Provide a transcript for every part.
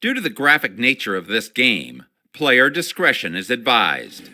Due to the graphic nature of this game, player discretion is advised.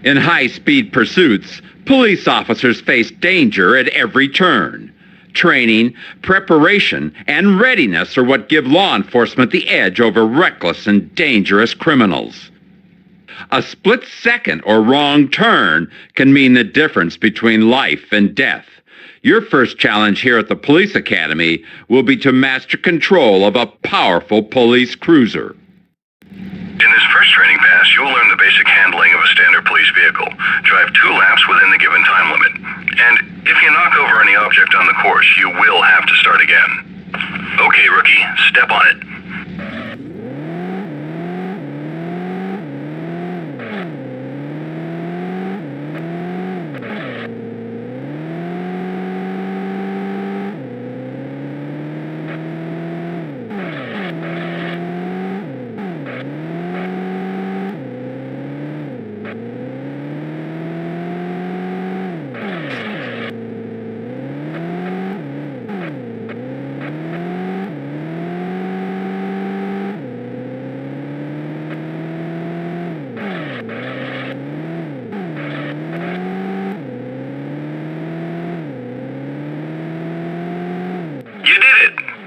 In high-speed pursuits, police officers face danger at every turn. Training, preparation, and readiness are what give law enforcement the edge over reckless and dangerous criminals. A split second or wrong turn can mean the difference between life and death. Your first challenge here at the Police Academy will be to master control of a powerful police cruiser. In this first training pass, you'll learn the basic handling of a standard police vehicle. Drive 2 laps within the given time limit. And if you knock over any object on the course, you will have to start again. Okay, rookie, step on it.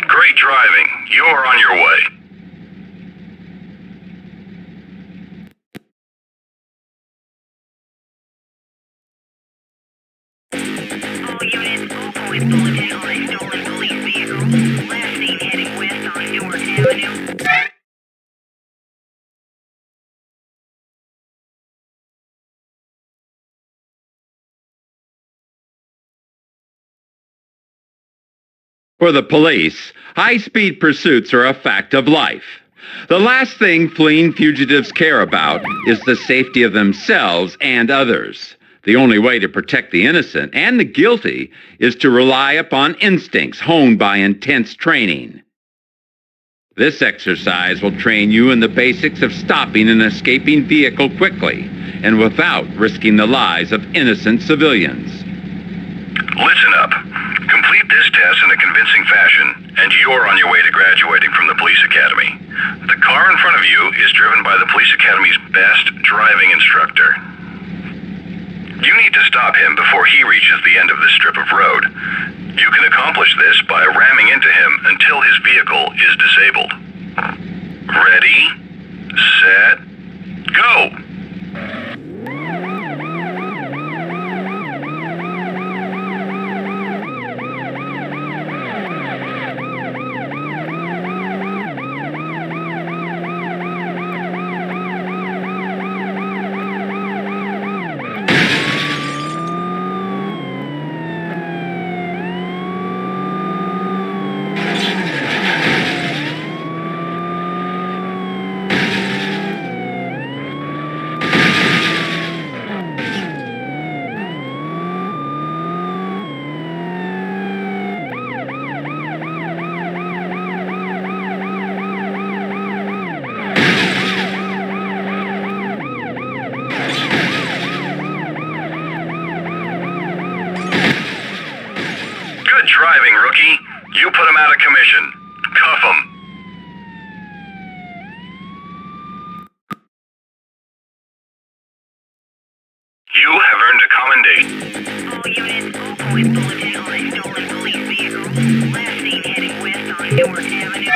Great driving. You're on your way. All units, all points bulletin on a stolen police vehicle. Last seen heading west on Newark Avenue. For the police, high-speed pursuits are a fact of life. The last thing fleeing fugitives care about is the safety of themselves and others. The only way to protect the innocent and the guilty is to rely upon instincts honed by intense training. This exercise will train you in the basics of stopping an escaping vehicle quickly and without risking the lives of innocent civilians. Listen up. Complete this test in a convincing fashion, and you're on your way to graduating from the Police Academy. The car in front of you is driven by the Police Academy's best driving instructor. You need to stop him before he reaches the end of this strip of road. You can accomplish this by ramming into him until his vehicle is disabled. Ready, set, go! commission. Cuff 'em. You have earned a commendation. All units, all points bulletin on a stolen police vehicle. Last seen heading west on Newark Avenue.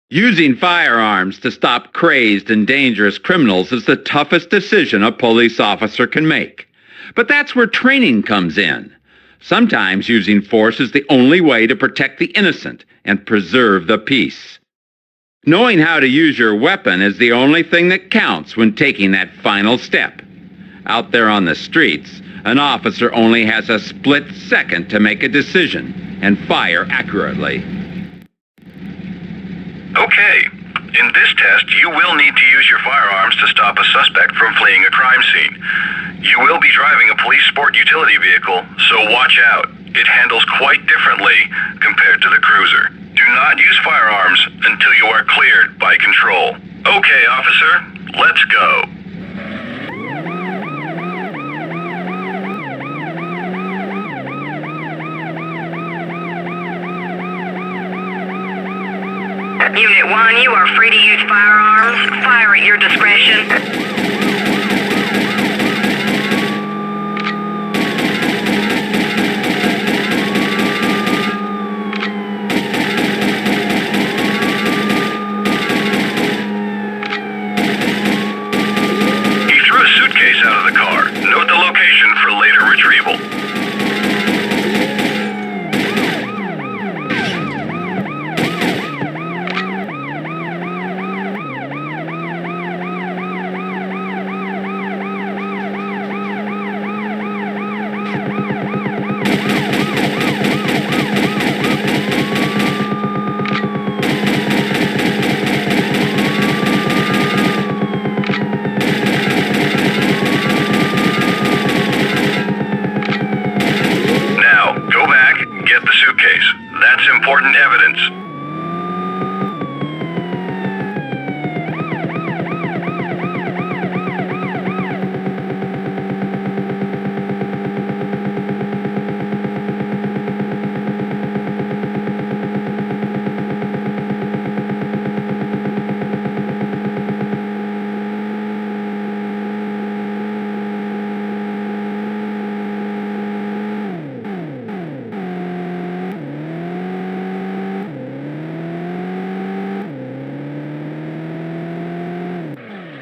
Using firearms to stop crazed and dangerous criminals is the toughest decision a police officer can make. But that's where training comes in. Sometimes using force is the only way to protect the innocent and preserve the peace. Knowing how to use your weapon is the only thing that counts when taking that final step. Out there on the streets, an officer only has a split second to make a decision and fire accurately. Okay. In this test, you will need to use your firearms to stop a suspect from fleeing a crime scene. You will be driving a police sport utility vehicle, so watch out. It handles quite differently compared to the cruiser. Do not use firearms until you are cleared by control. Okay, officer, let's go. Unit 1, you are free to use firearms. Fire at your discretion. He threw a suitcase out of the car. Note the location for later retrieval. That's important evidence.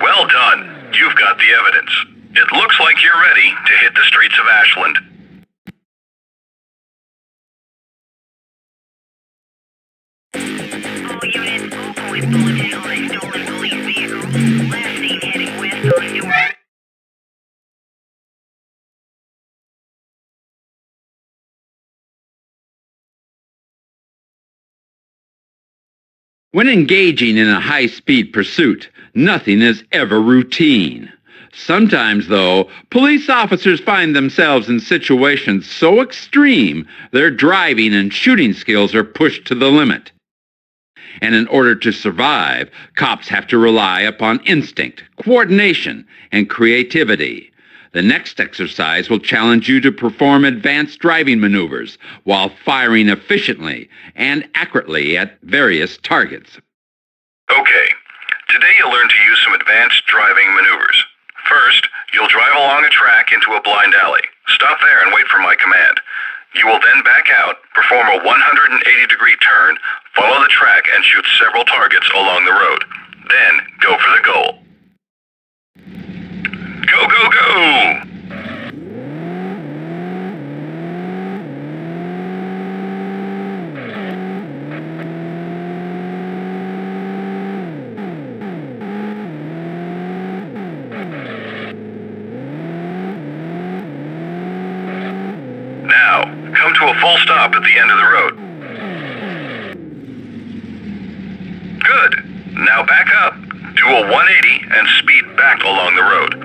Well done. You've got the evidence. It looks like you're ready to hit the streets of Ashland. All units, all points bulletin on a stolen police vehicle. Last seen heading west on Newark. When engaging in a high-speed pursuit, nothing is ever routine. Sometimes, though, police officers find themselves in situations so extreme their driving and shooting skills are pushed to the limit. And in order to survive, cops have to rely upon instinct, coordination, and creativity. The next exercise will challenge you to perform advanced driving maneuvers while firing efficiently and accurately at various targets. Okay. Today you'll learn to use some advanced driving maneuvers. First, you'll drive along a track into a blind alley. Stop there and wait for my command. You will then back out, perform a 180-degree turn, follow the track, and shoot several targets along the road. Then, go for the goal. Go, go, go! Now, come to a full stop at the end of the road. Good. Now back up, do a 180, and speed back along the road.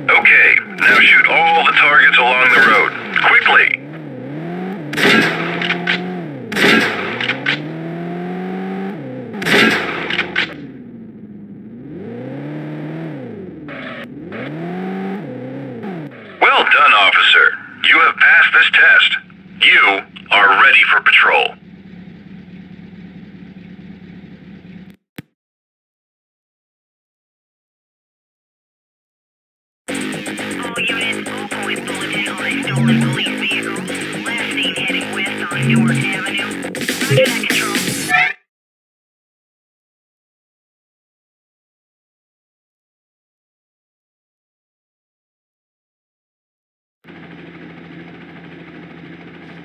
Okay, now shoot all the targets along the road. Quickly!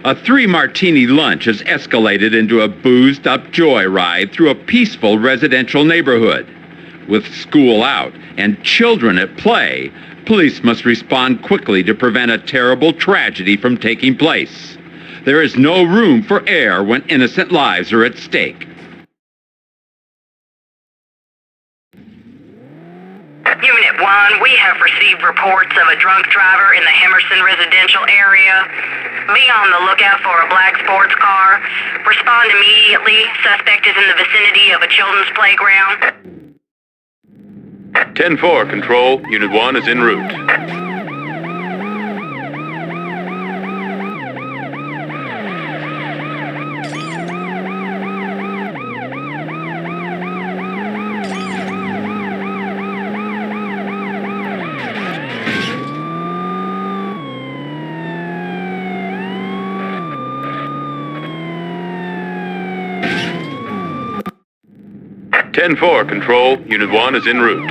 A 3-martini lunch has escalated into a boozed-up joyride through a peaceful residential neighborhood. With school out and children at play, police must respond quickly to prevent a terrible tragedy from taking place. There is no room for error when innocent lives are at stake. Unit 1, we have received reports of a drunk driver in the Hemerson residential area. Be on the lookout for a black sports car. Respond immediately. Suspect is in the vicinity of a children's playground. 10-4, Control. Unit 1 is en route. Ten-4, Control. Unit 1 is en route.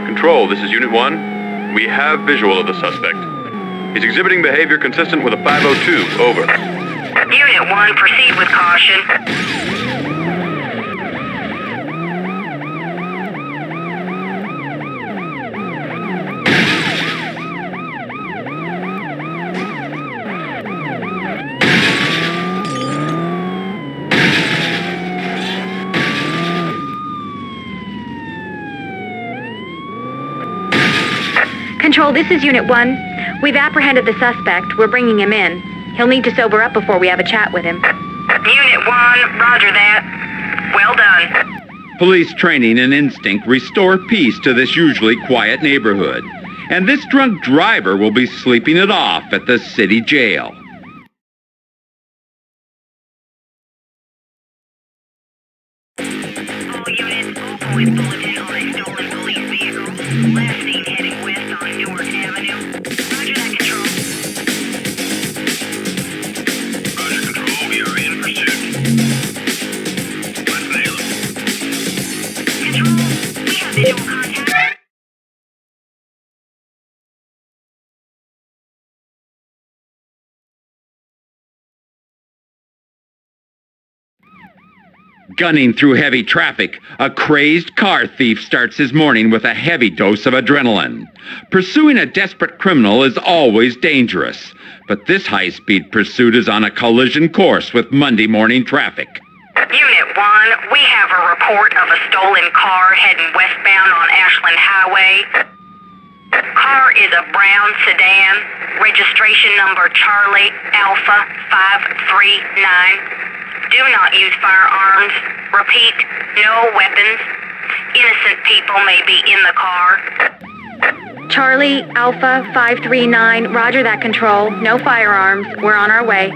Control, this is Unit 1. We have visual of the suspect. He's exhibiting behavior consistent with a 502. Over. Unit 1, proceed with caution. Control, this is Unit 1. We've apprehended the suspect. We're bringing him in. He'll need to sober up before we have a chat with him. Unit 1, roger that. Well done. Police training and instinct restore peace to this usually quiet neighborhood. And this drunk driver will be sleeping it off at the city jail. All units, all points bulletin on a stolen police vehicle. Last seen heading west on Newark Avenue. Roger that, Control. Roger, Control. We are in pursuit. Let's nail it. Control, we have visual contact. Gunning through heavy traffic, a crazed car thief starts his morning with a heavy dose of adrenaline. Pursuing a desperate criminal is always dangerous, but this high-speed pursuit is on a collision course with Monday morning traffic. Unit 1, we have a report of a stolen car heading westbound on Ashland Highway. Car is a brown sedan, registration number Charlie Alpha 539. Do not use firearms. Repeat, no weapons. Innocent people may be in the car. Charlie, Alpha 539, roger that, Control. No firearms. We're on our way.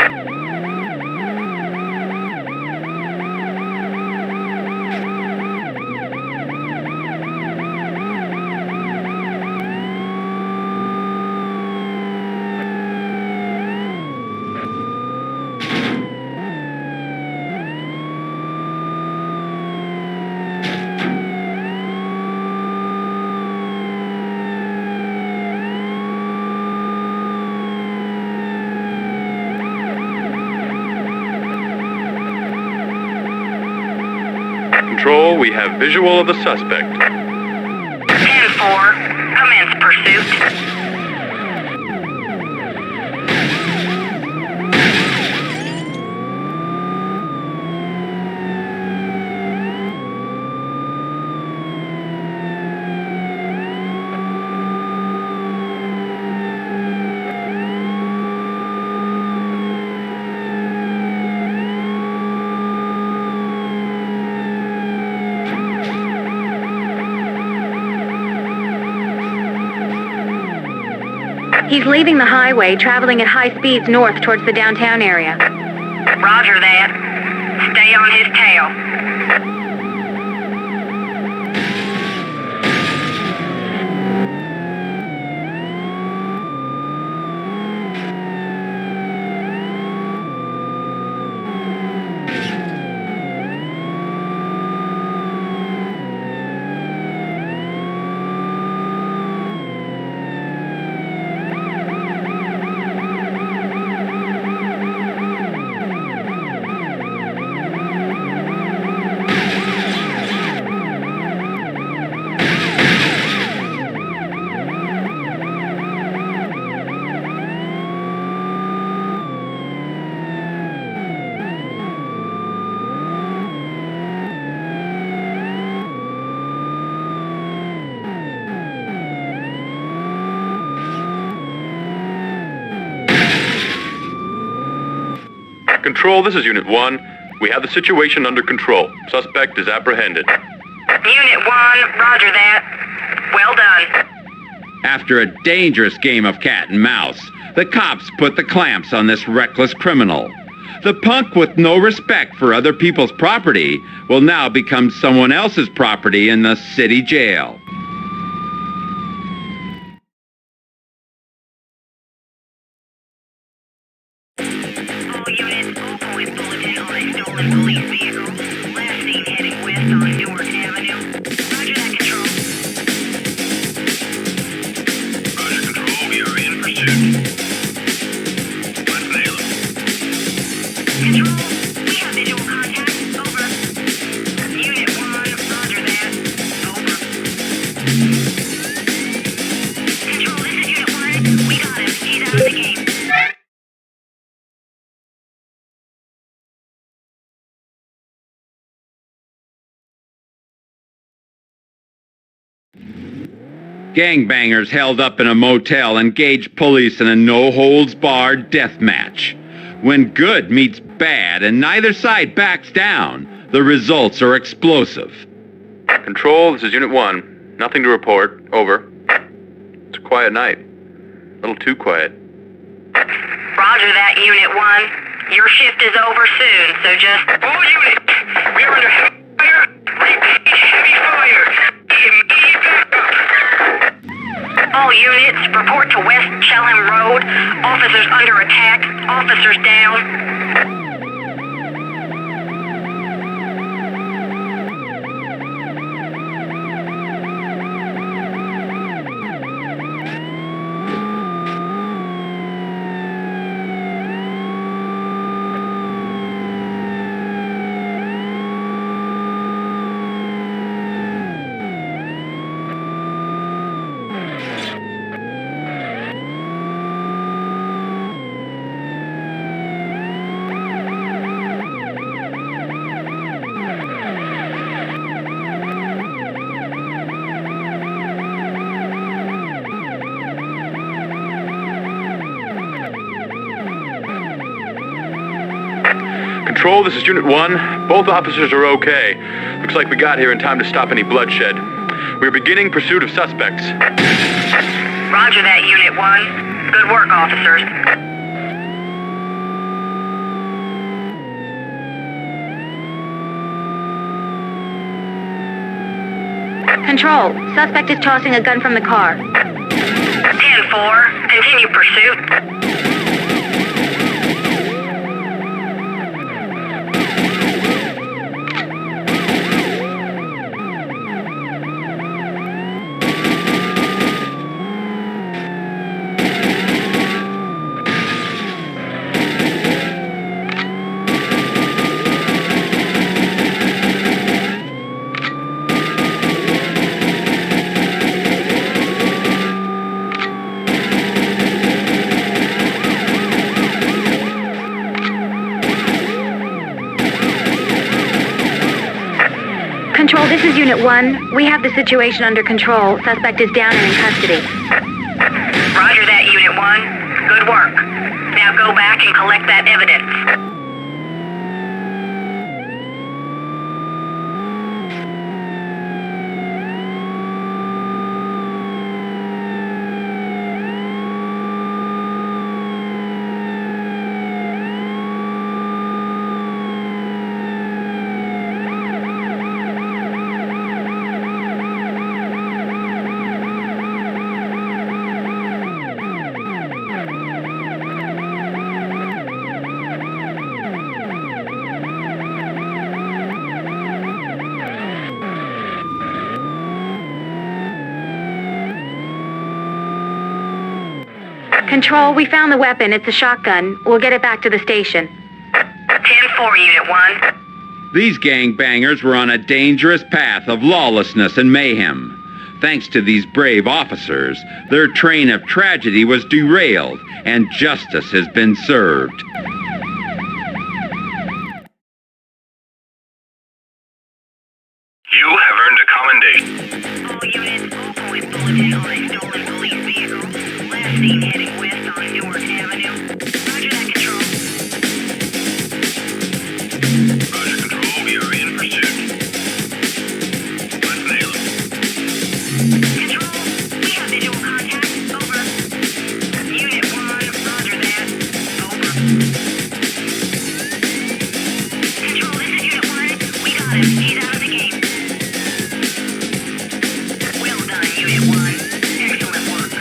Control, we have visual of the suspect. 10-4, commence pursuit. He's leaving the highway, traveling at high speeds north towards the downtown area. Roger that. Stay on his tail. Control, this is Unit 1. We have the situation under control. Suspect is apprehended. Unit 1, roger that. Well done. After a dangerous game of cat and mouse, the cops put the clamps on this reckless criminal. The punk with no respect for other people's property will now become someone else's property in the city jail. All units, all points bulletin on a stolen police vehicle. Last seen heading west on Newark Avenue. Roger that, Control. Roger, Control. We are in pursuit. Let's nail him. Control, we have visual contact. Over. Unit 1, roger that. Over. Control, this is Unit 1. We got him. He's out of the game. Gangbangers held up in a motel engaged police in a no-holds-barred death match. When good meets bad and neither side backs down, the results are explosive. Control, this is Unit 1. Nothing to report. Over. It's a quiet night. A little too quiet. Roger that, Unit 1. Your shift is over soon, so just... All units, we are under heavy fire. Repeat, heavy fire. Immediate backup. All units, report to West Chelham Road. Officers under attack. Officers down. Control, this is Unit 1. Both officers are okay. Looks like we got here in time to stop any bloodshed. We're beginning pursuit of suspects. Roger that, Unit 1. Good work, officers. Control, suspect is tossing a gun from the car. 10-4. Continue pursuit. Control, this is Unit 1. We have the situation under control. Suspect is down and in custody. Roger that, Unit 1. Good work. Now go back and collect that evidence. Control, we found the weapon. It's a shotgun. We'll get it back to the station. 10-4, Unit 1. These gangbangers were on a dangerous path of lawlessness and mayhem. Thanks to these brave officers, their train of tragedy was derailed and justice has been served. You have earned a commendation. All units, all points bulletin on a stolen police vehicle. Last seen heading west on Newark Avenue. Roger that, Control. Roger, Control. We are in pursuit. Let's nail it. Control, we have visual contact. Over. Unit 1, roger that. Over. Control, this is Unit 1. We got him. He's out of the game. Well done, Unit 1. Excellent work.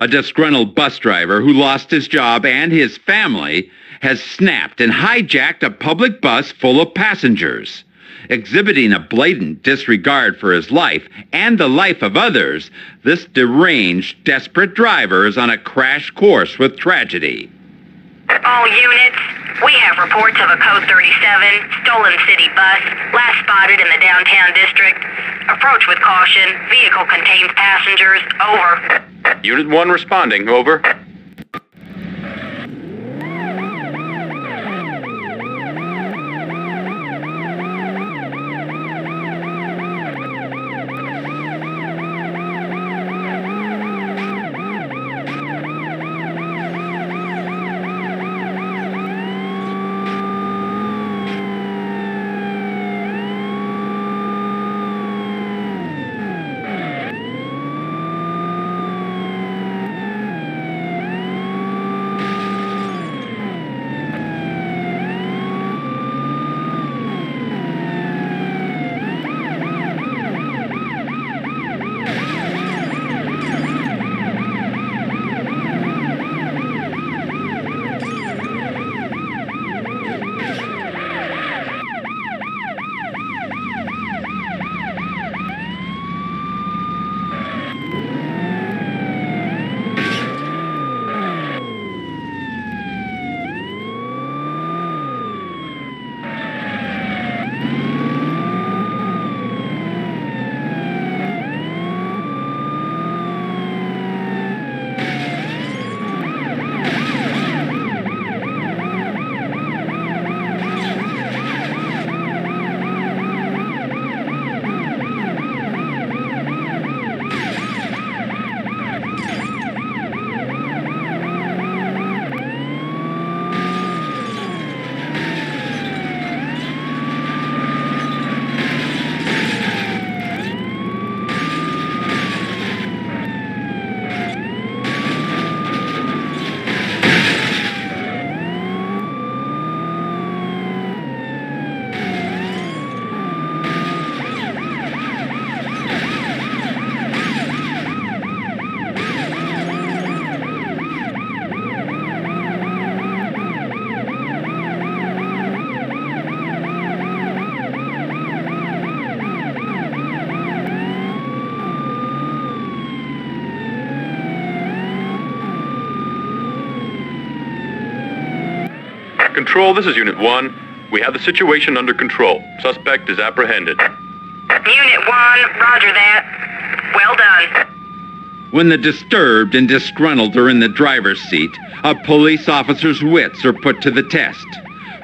A disgruntled bus driver who lost his job and his family has snapped and hijacked a public bus full of passengers. Exhibiting a blatant disregard for his life and the life of others, this deranged, desperate driver is on a crash course with tragedy. All units, we have reports of a Code 37 stolen city bus, last spotted in the downtown district. Approach with caution. Vehicle contains passengers. Over. Unit 1 responding. Over. Control, this is Unit 1. We have the situation under control. Suspect is apprehended. Unit 1, roger that. Well done. When the disturbed and disgruntled are in the driver's seat, a police officer's wits are put to the test.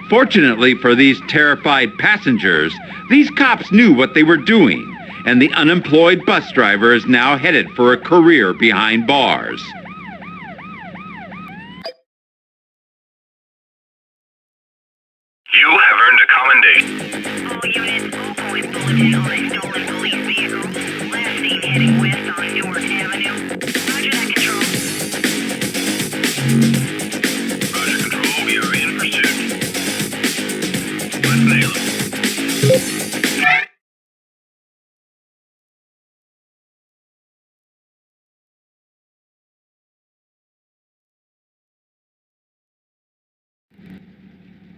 Fortunately for these terrified passengers, these cops knew what they were doing, and the unemployed bus driver is now headed for a career behind bars. You have earned a commendation. All units, all points bulletin on a stolen police vehicle. Last seen heading west on Newark Avenue. Roger that, Control. Roger, Control. We are in pursuit. Let's nail it.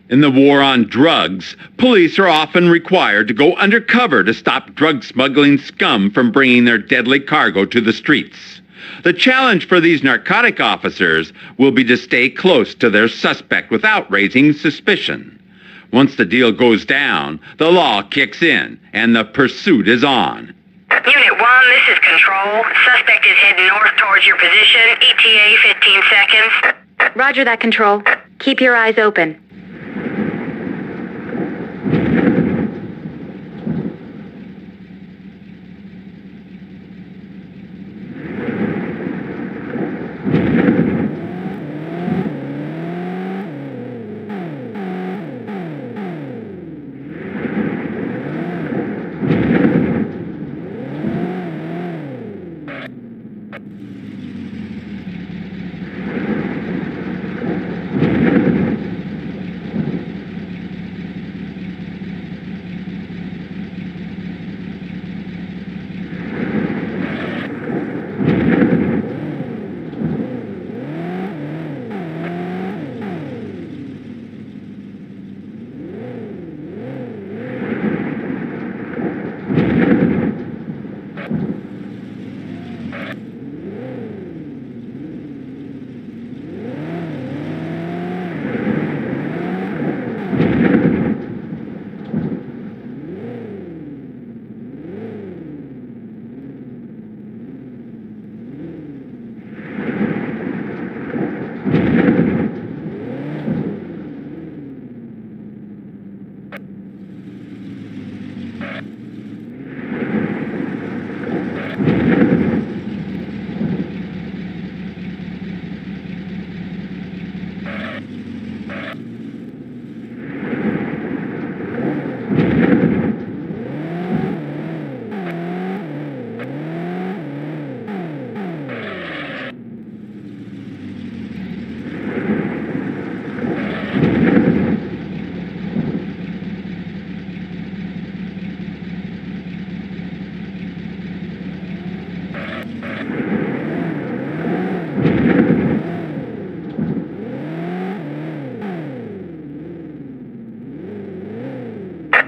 In the war on drugs, police are often required to go undercover to stop drug smuggling scum from bringing their deadly cargo to the streets. The challenge for these narcotic officers will be to stay close to their suspect without raising suspicion. Once the deal goes down, the law kicks in, and the pursuit is on. Unit 1, this is Control. Suspect is heading north towards your position. ETA 15 seconds. Roger that, Control. Keep your eyes open.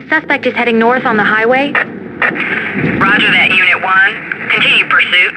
Suspect is heading north on the highway. Roger that, Unit 1. Continue pursuit.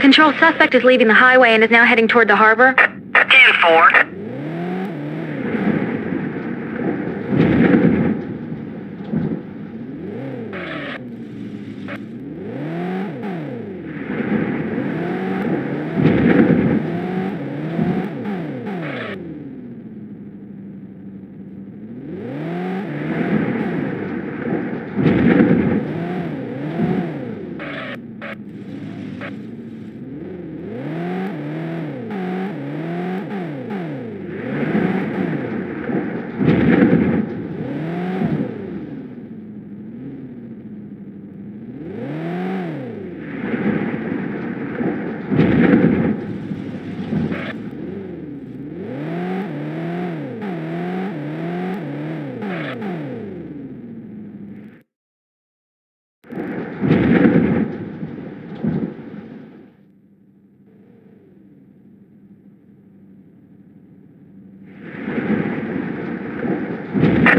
Control, suspect is leaving the highway and is now heading toward the harbor. 10-4.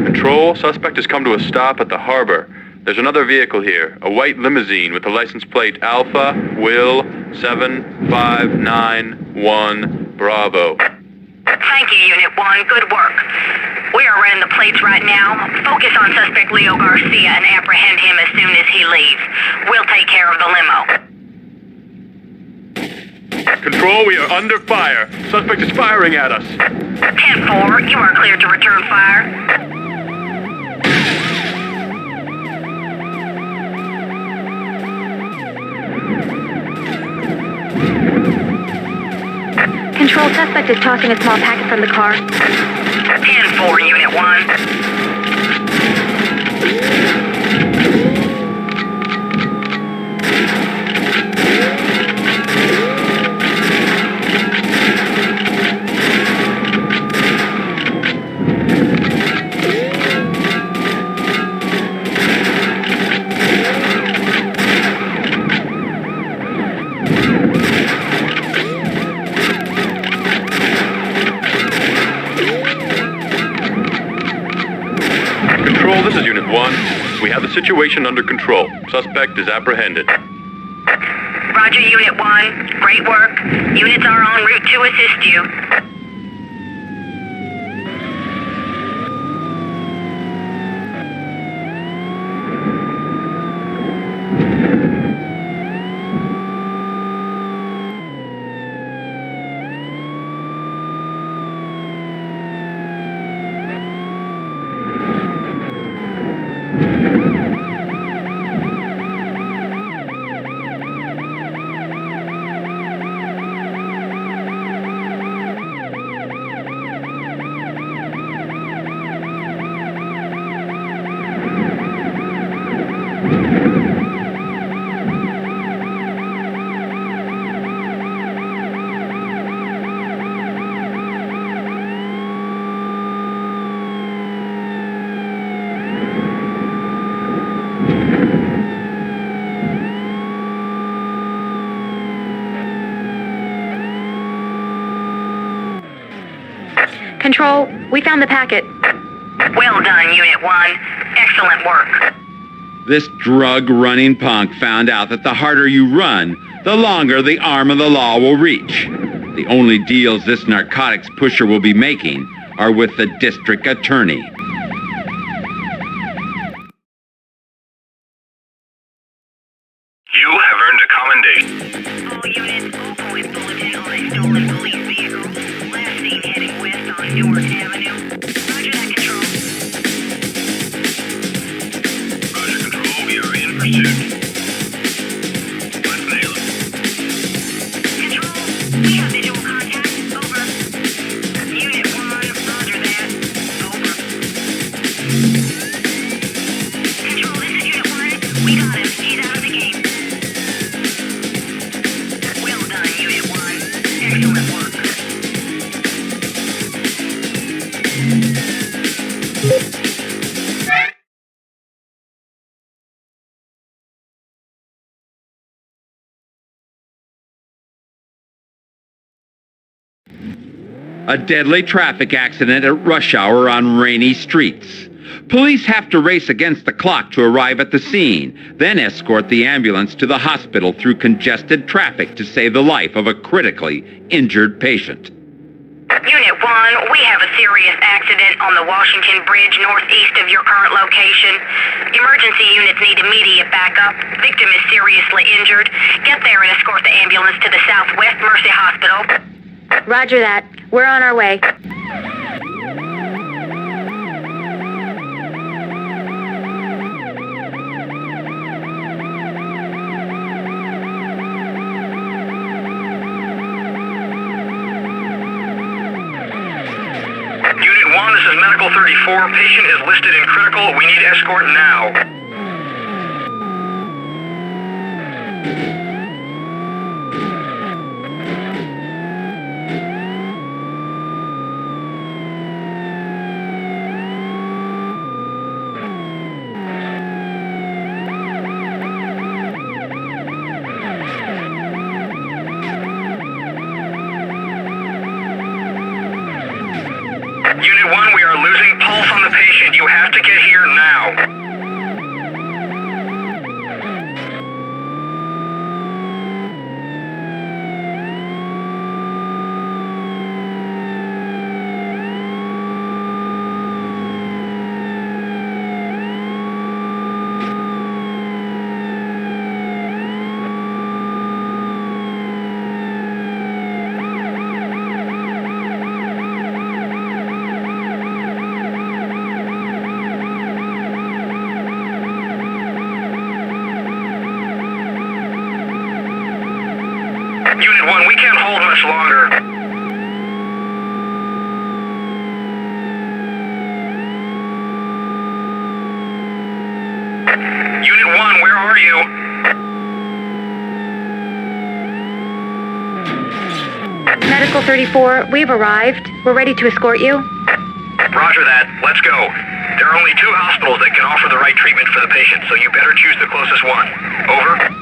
Control, suspect has come to a stop at the harbor. There's another vehicle here, a white limousine with the license plate Alpha Will 7591 Bravo. Thank you, Unit 1. Good work. We are running the plates right now. Focus on suspect Leo Garcia and apprehend him as soon as he leaves. We'll take care of the limo. Control, we are under fire. Suspect is firing at us. 10-4, you are cleared to return fire. Control, Suspect is tossing a small packet from the car. 10-4, Unit 1. Control, this is Unit 1. We have the situation under control. Suspect is apprehended. Roger, Unit 1. Great work. Units are en route to assist you. Control, we found the packet. Well done, Unit 1. Excellent work. This drug-running punk found out that the harder you run, the longer the arm of the law will reach. The only deals this narcotics pusher will be making are with the district attorney. You have earned a commendation. All units, all points bulletin on a stolen police vehicle. Last seen heading west on Newark Avenue. Roger that, Control. Roger, Control. We are in pursuit. Let's nail it. Control, we have visual contact. Over. Unit 1, roger that. Over. Control, this is Unit 1. We got him. He's out of the game. Well done, Unit 1. Excellent work. A deadly traffic accident at rush hour on rainy streets. Police have to race against the clock to arrive at the scene, then escort the ambulance to the hospital through congested traffic to save the life of a critically injured patient. Unit 1, we have a serious accident on the Washington Bridge northeast of your current location. Emergency units need immediate backup. Victim is seriously injured. Get there and escort the ambulance to the Southwest Mercy Hospital. Roger that. We're on our way. Unit 1, this is Medical 34. Patient is listed in critical. We need escort now. Unit 1, we are losing pulse on the patient. You have to get here now. Unit 1, we can't hold much longer. Unit 1, where are you? Medical 34, we've arrived. We're ready to escort you. Roger that. Let's go. There are only 2 hospitals that can offer the right treatment for the patient, so you better choose the closest one. Over.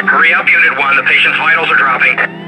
Hurry up, Unit 1. The patient's vitals are dropping.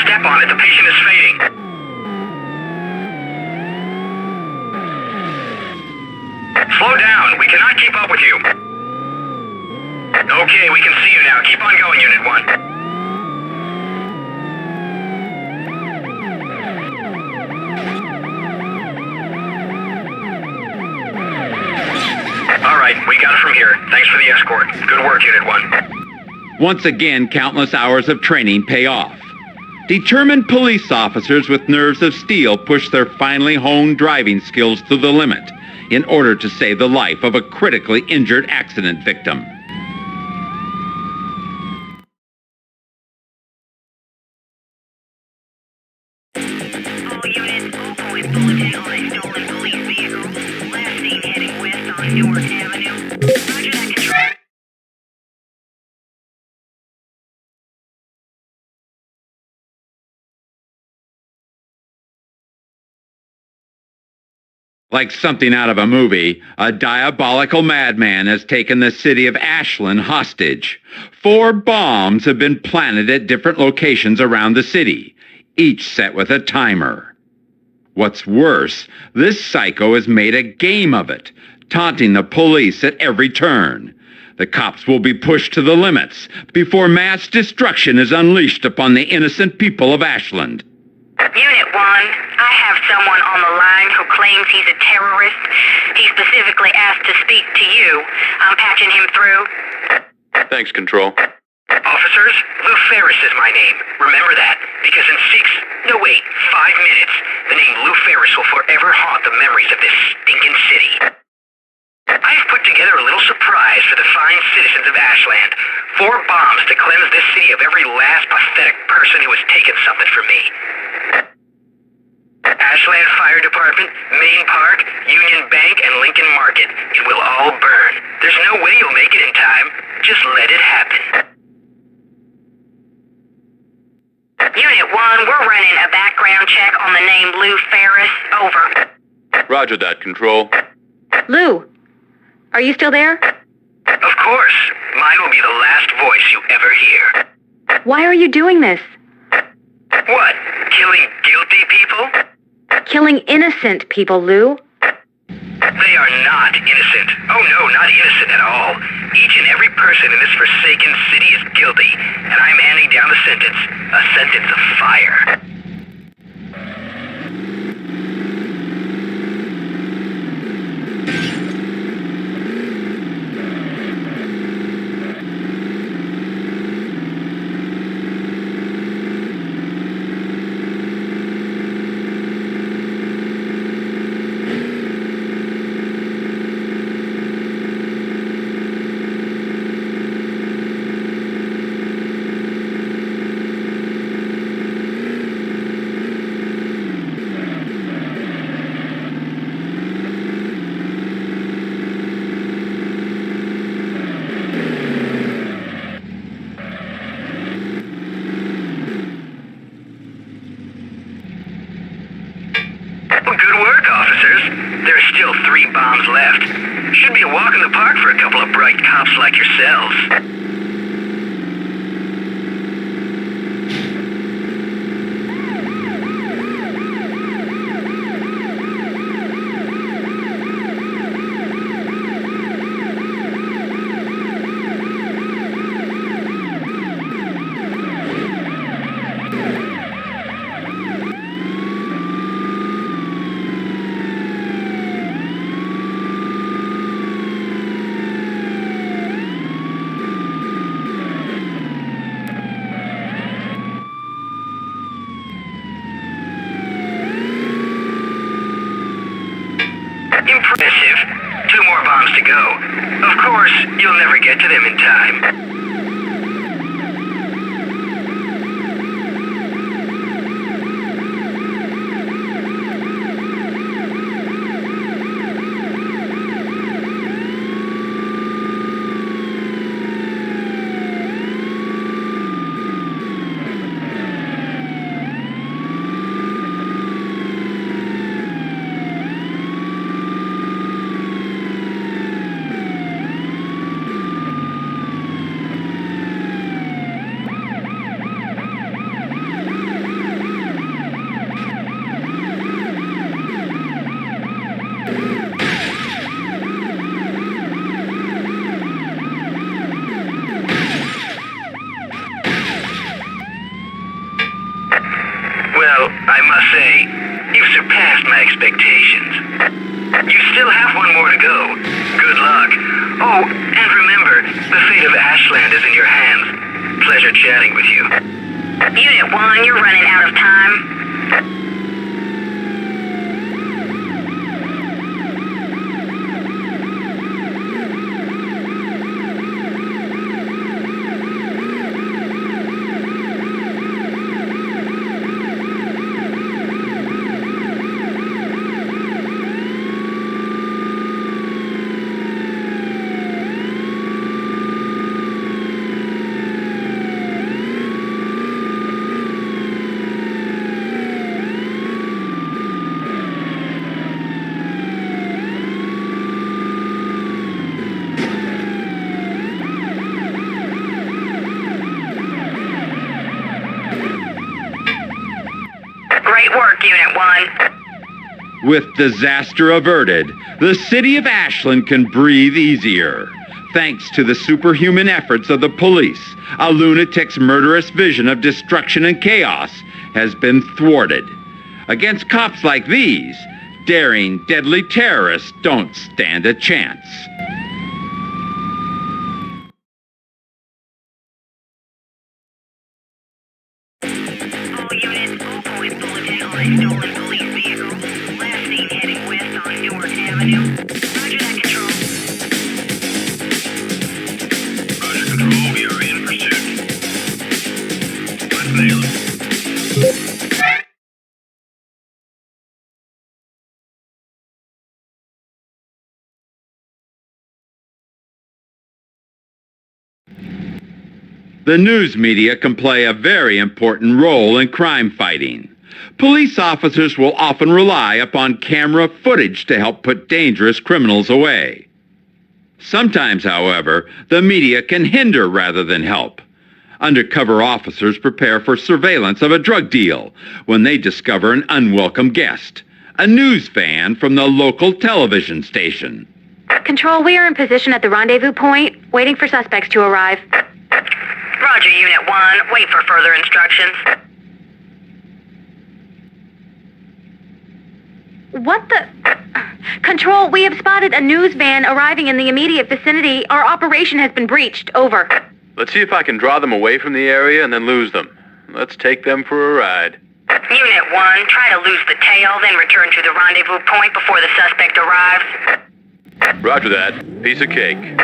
Step on it. The patient is fading. Slow down. We cannot keep up with you. Okay, we can see you now. Keep on going, Unit 1. All right, we got it from here. Thanks for the escort. Good work, Unit 1. Once again, countless hours of training pay off. Determined police officers with nerves of steel push their finely honed driving skills to the limit in order to save the life of a critically injured accident victim. All units, all points bulletin on a stolen police vehicle. Last seen heading west on Newark Avenue. Roger that, control. Like something out of a movie, a diabolical madman has taken the city of Ashland hostage. 4 bombs have been planted at different locations around the city, each set with a timer. What's worse, this psycho has made a game of it, taunting the police at every turn. The cops will be pushed to the limits before mass destruction is unleashed upon the innocent people of Ashland. Unit 1, I have someone on the line who claims he's a terrorist. He specifically asked to speak to you. I'm patching him through. Thanks, Control. Officers, Lou Ferris is my name. Remember that, because in 5 minutes, the name Lou Ferris will forever haunt the memories of this stinking city. I've put together a little surprise for the fine citizens of Ashland. 4 bombs to cleanse this city of every last pathetic person who has taken something from me. Ashland Fire Department, Main Park, Union Bank, and Lincoln Market. It will all burn. There's no way you'll make it in time. Just let it happen. Unit 1, we're running a background check on the name Lou Ferris. Over. Roger that, Control. Lou, are you still there? Of course. Mine will be the last voice you ever hear. Why are you doing this? What? Killing guilty people? Killing innocent people, Lou. They are not innocent. Oh no, not innocent at all. Each and every person in this forsaken city is guilty, and I'm handing down the sentence. A sentence of fire. Good work, officers. There are still 3 bombs left. Should be a walk in the park for a couple of bright cops like yourselves. Impressive. 2 more bombs to go. Of course, you'll never get to them in time. Well, I must say, you've surpassed my expectations. You still have 1 more to go. Good luck. Oh, and remember, the fate of Ashland is in your hands. Pleasure chatting with you. Unit 1, you're running out of time. Great work, Unit 1. With disaster averted, the city of Ashland can breathe easier. Thanks to the superhuman efforts of the police, a lunatic's murderous vision of destruction and chaos has been thwarted. Against cops like these, daring, deadly terrorists don't stand a chance. All units, all points bulletin on a stolen police vehicle. Last seen heading west on Newark Avenue. Roger that, Control. Roger, Control, we are in pursuit. Let's nail it. The news media can play a very important role in crime fighting. Police officers will often rely upon camera footage to help put dangerous criminals away. Sometimes, however, the media can hinder rather than help. Undercover officers prepare for surveillance of a drug deal when they discover an unwelcome guest, a news van from the local television station. Control, we are in position at the rendezvous point, waiting for suspects to arrive. Roger, Unit 1. Wait for further instructions. What the... Control, we have spotted a news van arriving in the immediate vicinity. Our operation has been breached. Over. Let's see if I can draw them away from the area and then lose them. Let's take them for a ride. Unit 1. Try to lose the tail, then return to the rendezvous point before the suspect arrives. Roger that. Piece of cake.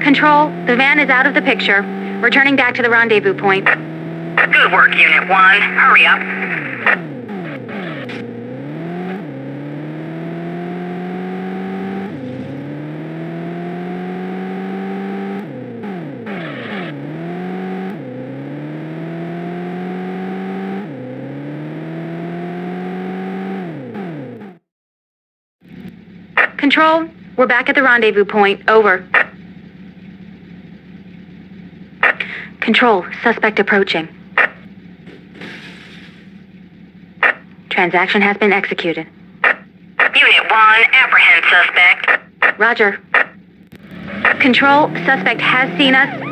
Control, the van is out of the picture. Returning back to the rendezvous point. Good work, Unit 1. Hurry up. Control, we're back at the rendezvous point. Over. Control, suspect approaching. Transaction has been executed. Unit 1, apprehend suspect. Roger. Control, suspect has seen us.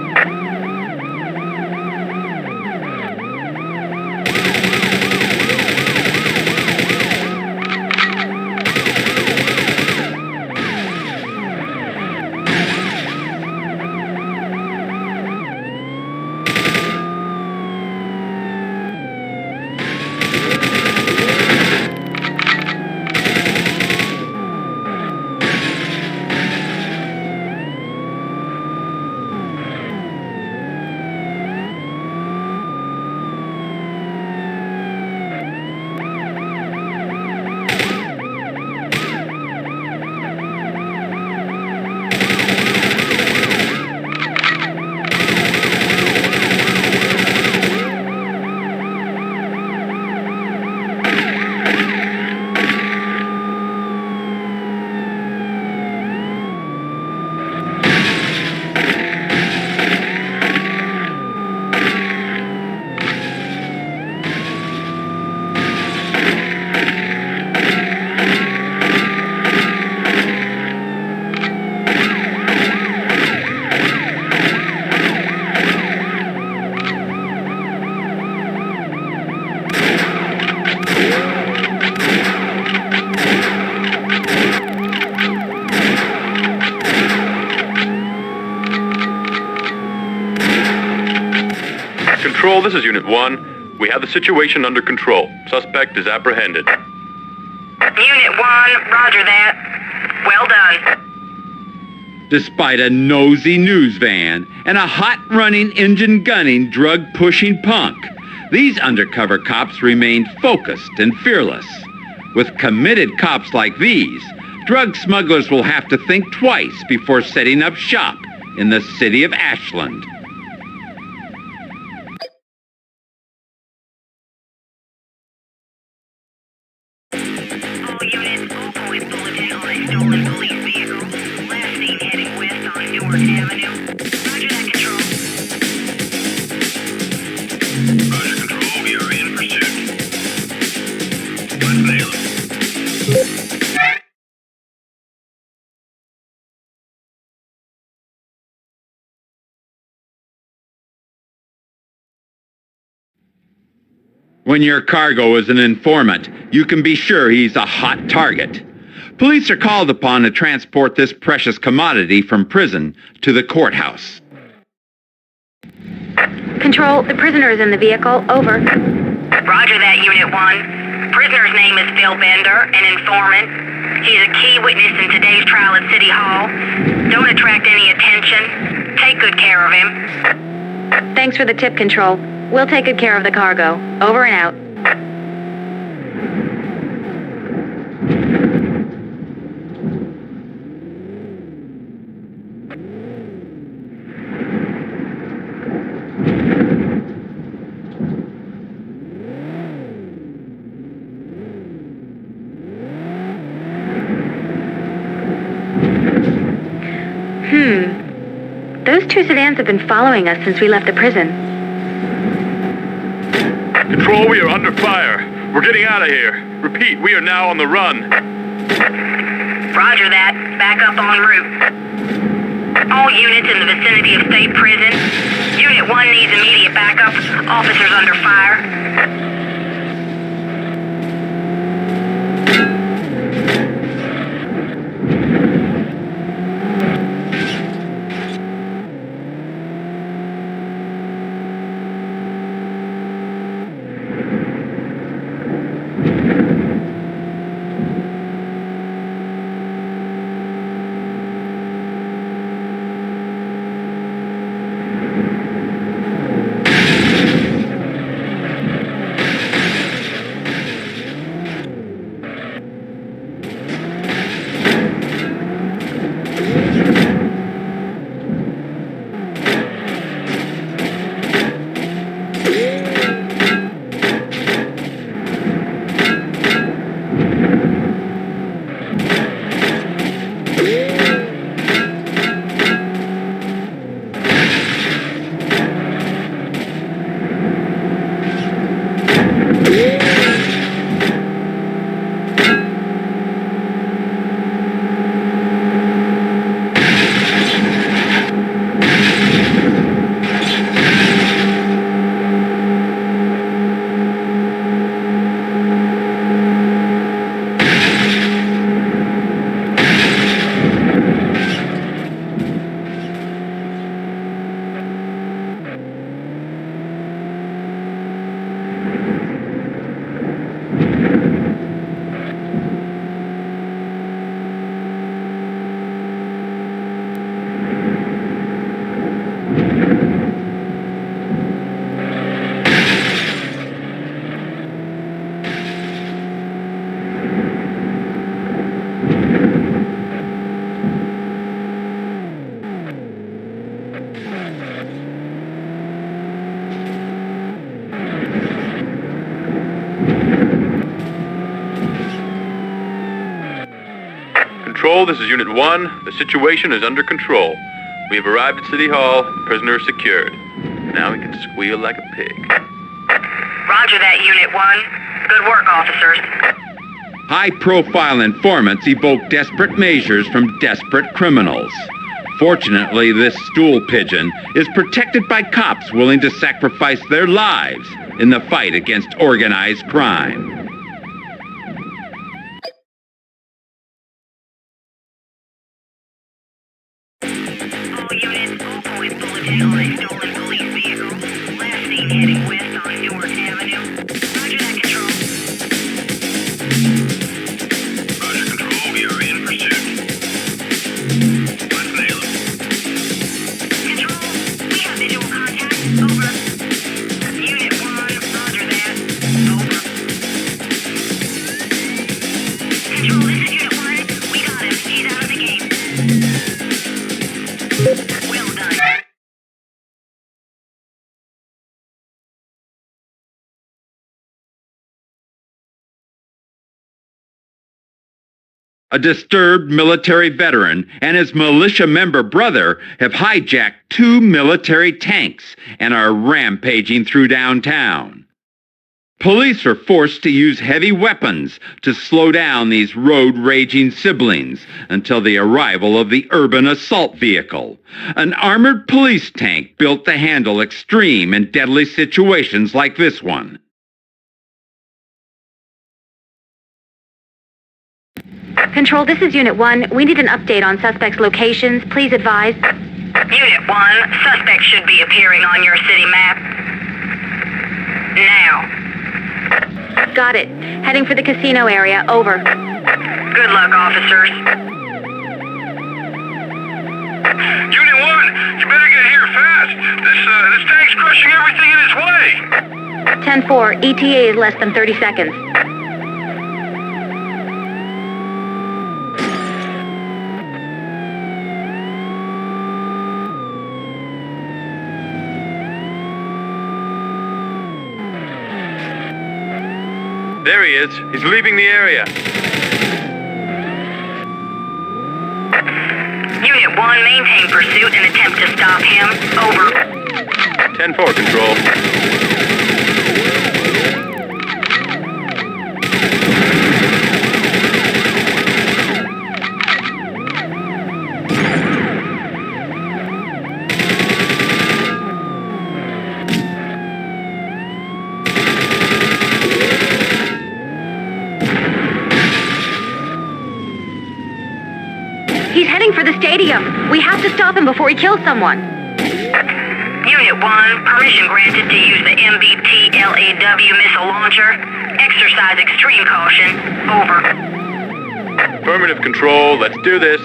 Control, this is Unit 1. We have the situation under control. Suspect is apprehended. Unit 1, roger that. Well done. Despite a nosy news van and a hot-running, engine-gunning, drug-pushing punk, these undercover cops remained focused and fearless. With committed cops like these, drug smugglers will have to think twice before setting up shop in the city of Ashland. All units, all points bulletin on a stolen police vehicle. Last seen heading west on Newark Avenue. Roger that, Control. Roger, Control. We are in pursuit. Let's nail it. When your cargo is an informant, you can be sure he's a hot target. Police are called upon to transport this precious commodity from prison to the courthouse. Control, the prisoner is in the vehicle. Over. Roger that, Unit 1. Prisoner's name is Phil Bender, an informant. He's a key witness in today's trial at City Hall. Don't attract any attention. Take good care of him. Thanks for the tip, Control. We'll take good care of the cargo. Over and out. Those two sedans have been following us since we left the prison. Control, we are under fire. We're getting out of here. Repeat, we are now on the run. Roger that. Back up en route. All units in the vicinity of State Prison. Unit 1 needs immediate backup. Officers under fire. Control, this is Unit 1. The situation is under control. We have arrived at City Hall. The prisoner is secured. Now we can squeal like a pig. Roger that, Unit 1. Good work, officers. High-profile informants evoke desperate measures from desperate criminals. Fortunately, this stool pigeon is protected by cops willing to sacrifice their lives in the fight against organized crime. All units, all points bulletin on a stolen police vehicle. Last seen heading west on Newark Avenue. Roger that, Control. Roger, Control. We are in pursuit. Let's nail it. Control, we have visual contact. Over. Unit 1, roger that. Over. A disturbed military veteran and his militia member brother have hijacked 2 military tanks and are rampaging through downtown. Police are forced to use heavy weapons to slow down these road-raging siblings until the arrival of the urban assault vehicle, an armored police tank built to handle extreme and deadly situations like this one. Control, this is Unit 1. We need an update on suspects' locations. Please advise. Unit 1, suspect should be appearing on your city map. Now. Got it. Heading for the casino area. Over. Good luck, officers. Unit 1, you better get here fast. This tank's crushing everything in its way. 10-4. ETA is less than 30 seconds. There he is. He's leaving the area. Unit 1, maintain pursuit and attempt to stop him. Over. 10-4, Control. He's heading for the stadium. We have to stop him before he kills someone. Unit 1, permission granted to use the MBT LAW missile launcher. Exercise extreme caution. Over. Affirmative, Control. Let's do this.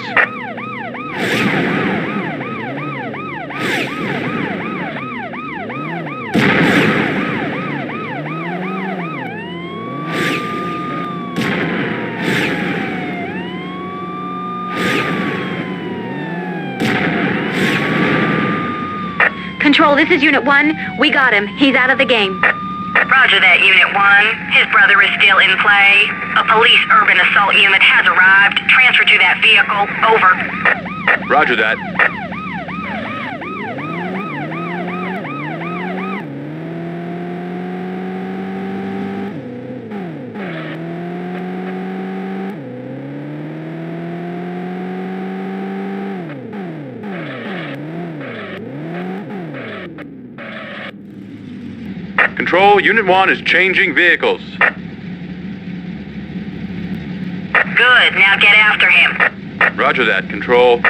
Control, this is Unit 1. We got him. He's out of the game. Roger that, Unit 1. His brother is still in play. A police urban assault unit has arrived. Transfer to that vehicle. Over. Roger that. Control, Unit 1 is changing vehicles. Good. Now get after him. Roger that, Control.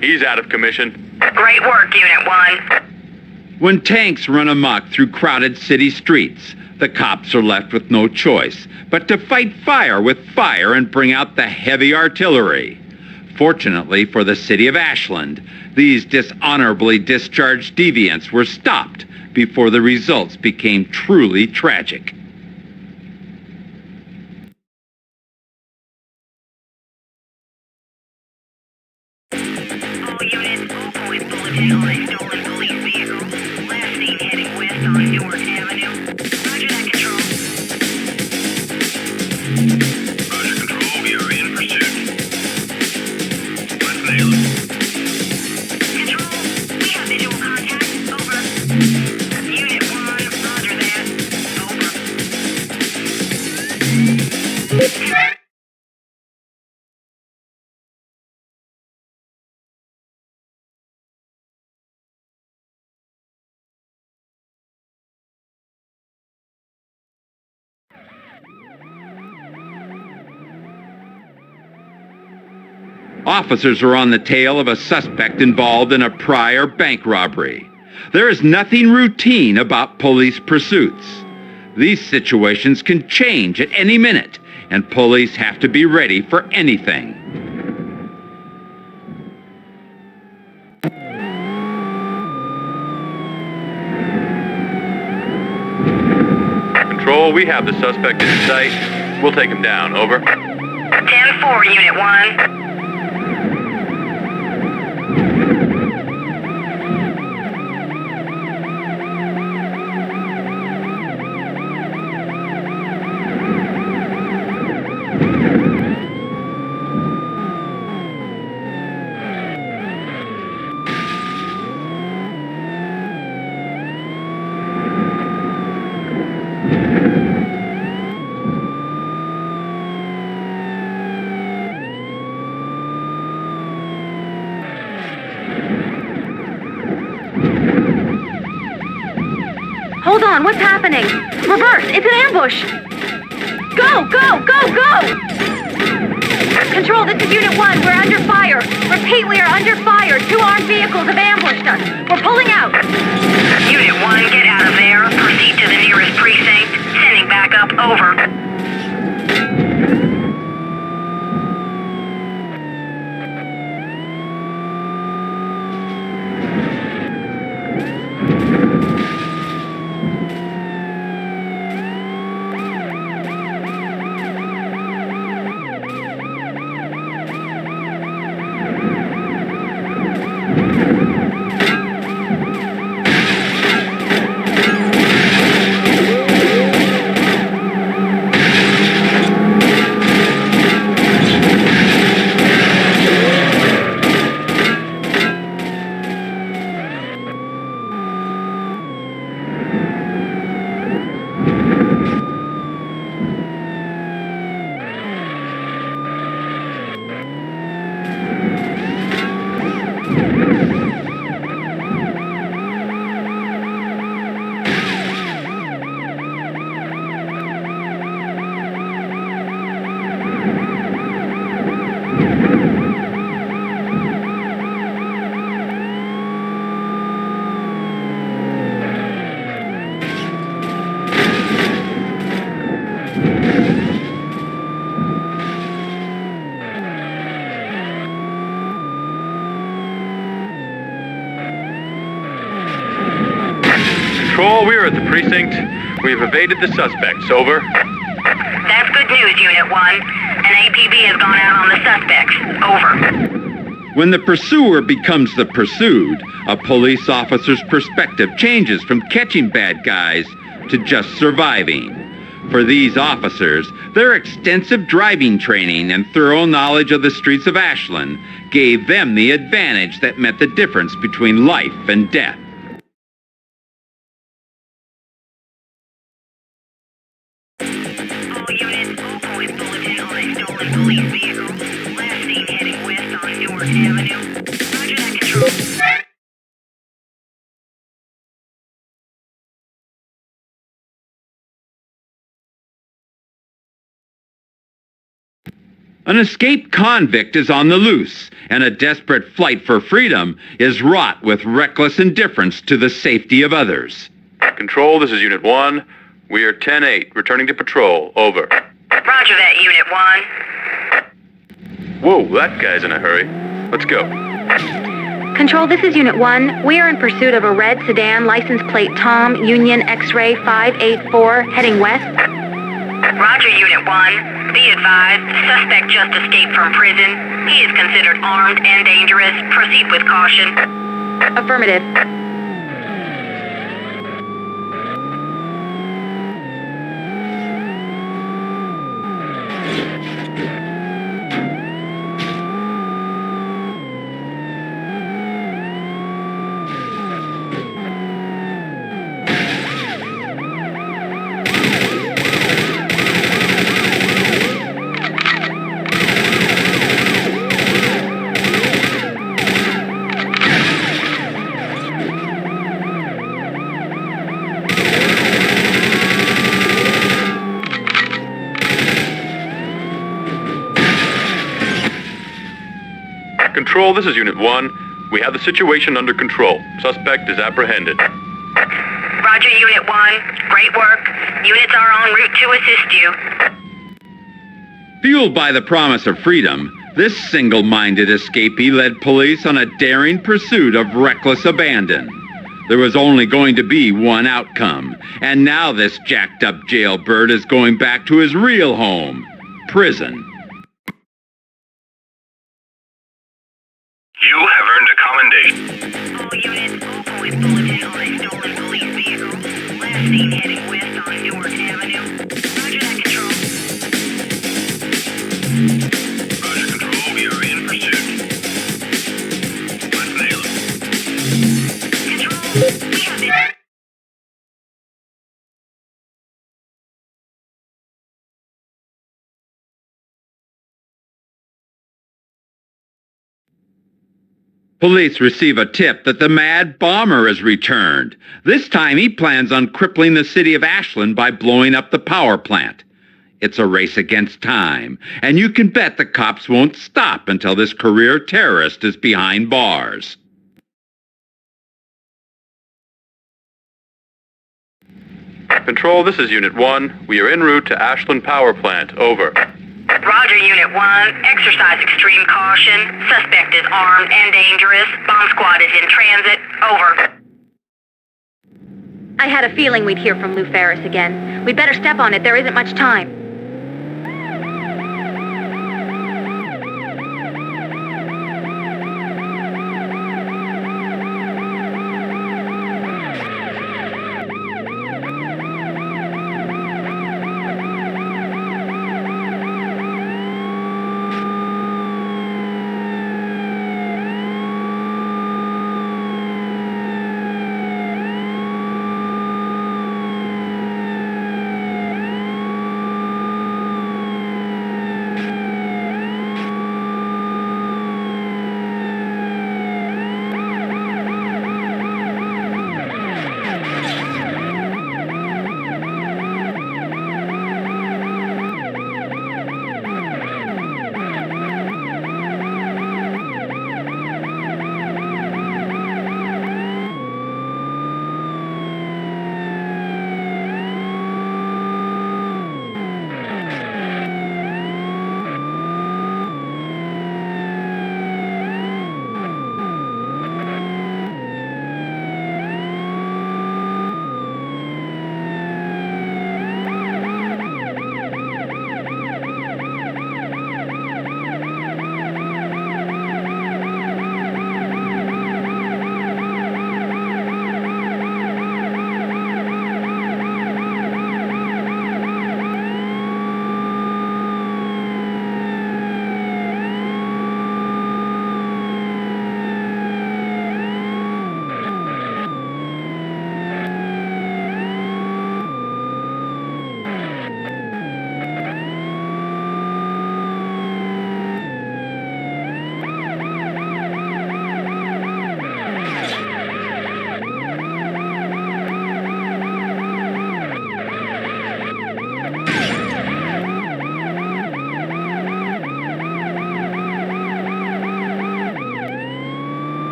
He's out of commission. Great work, Unit 1. When tanks run amok through crowded city streets, The cops are left with no choice but to fight fire with fire and bring out the heavy artillery. Fortunately for the city of Ashland, these dishonorably discharged deviants were stopped before the results became truly tragic. All units, all points bulletin on a stolen police vehicle. Last seen heading west on Newark Avenue. Roger that, Control. Roger, Control. We are in pursuit. Let's nail it. Control, we have visual contact. Over. Unit 1, roger that. Over. Officers are on the tail of a suspect involved in a prior bank robbery. There is nothing routine about police pursuits. These situations can change at any minute, and police have to be ready for anything. Control, we have the suspect in sight. We'll take him down. Over. 10-4, Unit 1. Hold on, what's happening? Reverse, it's an ambush! Go, go, go, go! Control, this is Unit 1, we're under fire. Repeat, we are under fire. 2 armed vehicles have ambushed us. We're pulling out. Unit 1, get out of there. Proceed to the nearest precinct. Sending back up. Over. Control, we are at the precinct. We have evaded the suspects. Over. That's good news, Unit 1. An APB has gone out on the suspects. Over. When the pursuer becomes the pursued, a police officer's perspective changes from catching bad guys to just surviving. For these officers, their extensive driving training and thorough knowledge of the streets of Ashland gave them the advantage that meant the difference between life and death. All units, all points bulletin on a stolen police vehicle. Last seen heading west on Newark Avenue. Roger that, Control. An escaped convict is on the loose, and a desperate flight for freedom is wrought with reckless indifference to the safety of others. Control, this is Unit 1. We are 10-8, returning to patrol. Over. Roger that, Unit 1. Whoa, that guy's in a hurry. Let's go. Control, this is Unit 1. We are in pursuit of a red sedan, license plate Tom, Union X-ray 584, heading west. Roger, Unit 1. Be advised, suspect just escaped from prison. He is considered armed and dangerous. Proceed with caution. Affirmative. Control, this is Unit 1. We have the situation under control. Suspect is apprehended. Roger, Unit 1. Great work. Units are en route to assist you. Fueled by the promise of freedom, this single-minded escapee led police on a daring pursuit of reckless abandon. There was only going to be one outcome, and now this jacked-up jailbird is going back to his real home, prison. You have earned a commendation. All units, all police bulletin on a stolen police vehicle. Last seen heading west on Newark Avenue. Roger that, Control. Roger, Control. We are in pursuit. Let's nail it. Control, we have been... Police receive a tip that the Mad Bomber has returned. This time he plans on crippling the city of Ashland by blowing up the power plant. It's a race against time, and you can bet the cops won't stop until this career terrorist is behind bars. Control, this is Unit 1. We are en route to Ashland Power Plant. Over. Roger, Unit 1. Exercise extreme caution. Suspect is armed and dangerous. Bomb squad is in transit. Over. I had a feeling we'd hear from Lou Ferris again. We'd better step on it. There isn't much time.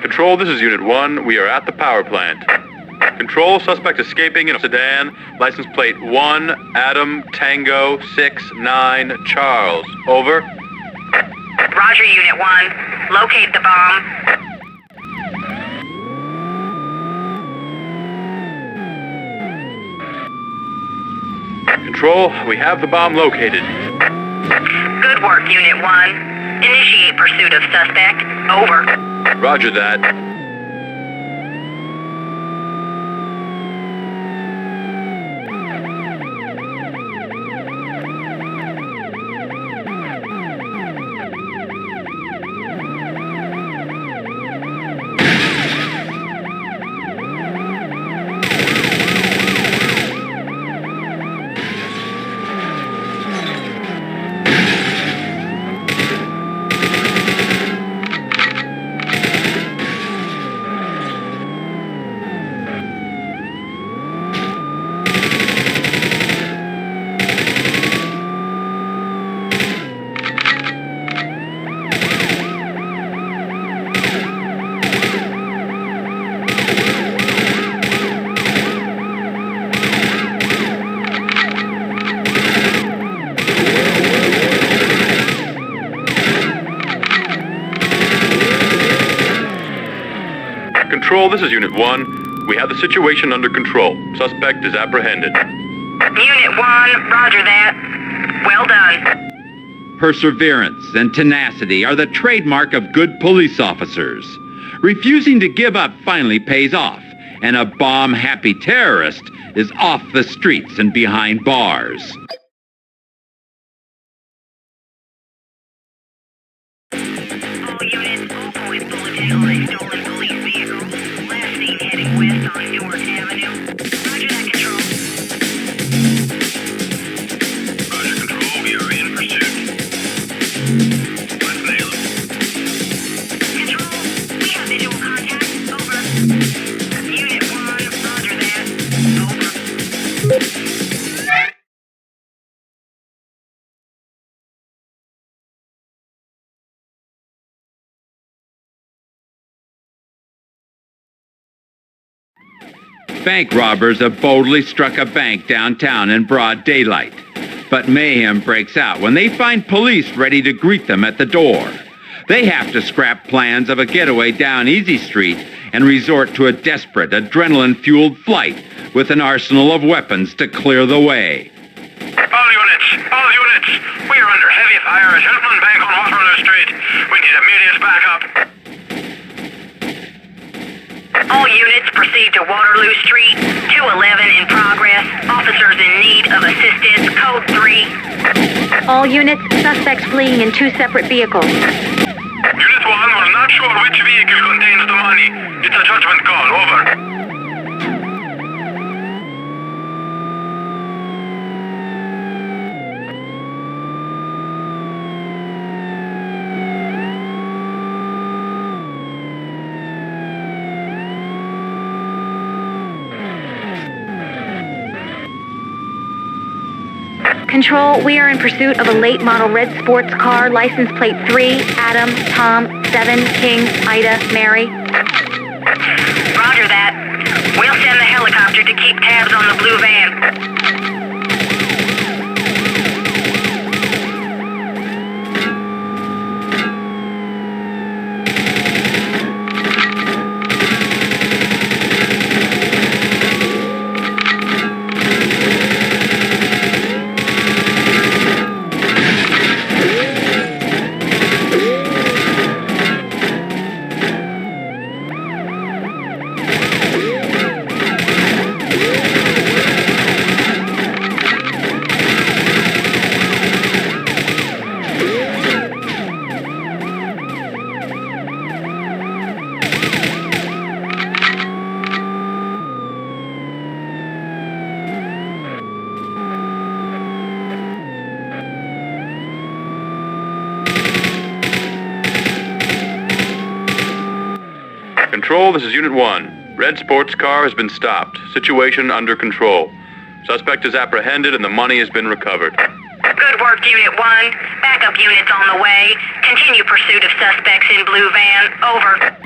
Control, this is Unit 1. We are at the power plant. Control, suspect escaping in a sedan. License plate 1, Adam, Tango, 6, 9, Charles. Over. Roger, Unit 1. Locate the bomb. Control, we have the bomb located. Good work, Unit 1. Initiate pursuit of suspect. Over. Roger that. Control, this is Unit 1. We have the situation under control. Suspect is apprehended. Unit 1, roger that. Well done. Perseverance and tenacity are the trademark of good police officers. Refusing to give up finally pays off, and a bomb-happy terrorist is off the streets and behind bars. All units, all points bulletin on a stolen police vehicle. Last seen heading west on Newark Avenue. Roger that, Control. Roger, Control. We are in pursuit. Let's nail him. Control, we have visual contact. Over. Unit 1, roger that. Over. Bank robbers have boldly struck a bank downtown in broad daylight. But mayhem breaks out when they find police ready to greet them at the door. They have to scrap plans of a getaway down Easy Street and resort to a desperate, adrenaline-fueled flight with an arsenal of weapons to clear the way. All units! We are under heavy fire at Hilton Bank on Waterloo Street. We need immediate backup. All units proceed to Waterloo Street. 211 in progress. Officers in need of assistance. Code 3. All units, suspects fleeing in 2 separate vehicles. Unit 1, we're not sure which vehicle contains the money. It's a judgment call. Over. Control, we are in pursuit of a late model red sports car, license plate 3, Adam, Tom, 7, King, Ida, Mary. Roger that. We'll send the helicopter to keep tabs on the blue van. Control, this is Unit 1. Red sports car has been stopped. Situation under control. Suspect is apprehended and the money has been recovered. Good work, Unit 1. Backup units on the way. Continue pursuit of suspects in blue van. Over.